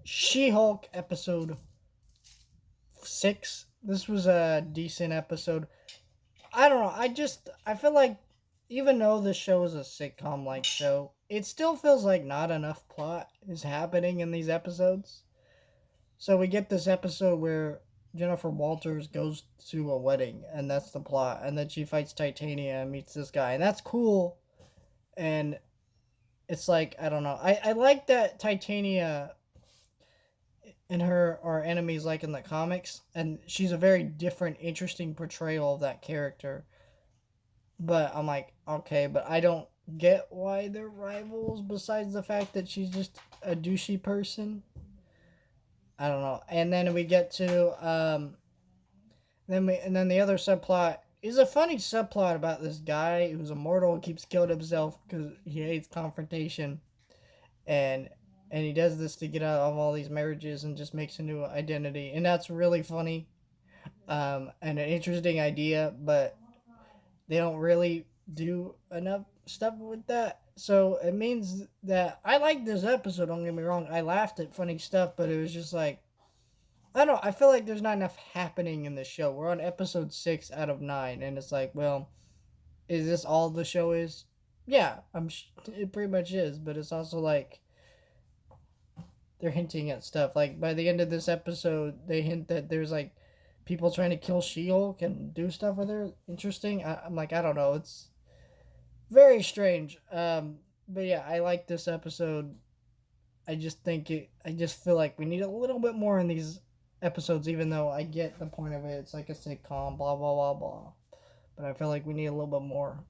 She-Hulk episode 6. This was a decent episode. I don't know. I feel like even though this show is a sitcom like show, it still feels like not enough plot is happening in these episodes. So we get this episode where Jennifer Walters goes to a wedding, and that's the plot, and then she fights Titania and meets this guy, and that's cool. And it's like I don't know. I like that Titania and her are enemies like in the comics, and she's a very different, interesting portrayal of that character. But I'm like, okay, but I don't get why they're rivals besides the fact that she's just a douchey person. I don't know. And then we get to then the other subplot is a funny subplot about this guy who's immortal and keeps killing himself because he hates confrontation, and he does this to get out of all these marriages and just makes a new identity, and that's really funny, and an interesting idea, but they don't really do enough stuff with that. So it means that I like this episode. Don't get me wrong. I laughed at funny stuff, but it was just like I don't know. I feel like there's not enough happening in the show. We're on episode 6 out of 9, and it's like, well, is this all the show is? Yeah, it pretty much is. But it's also like they're hinting at stuff. Like by the end of this episode, they hint that there's like people trying to kill She-Hulk and do stuff with her. Interesting. I'm like, I don't know. It's very strange. But yeah, I like this episode. I just think it. I just feel like we need a little bit more in these episodes, even though I get the point of it. It's like a sitcom, blah blah blah blah. But I feel like we need a little bit more.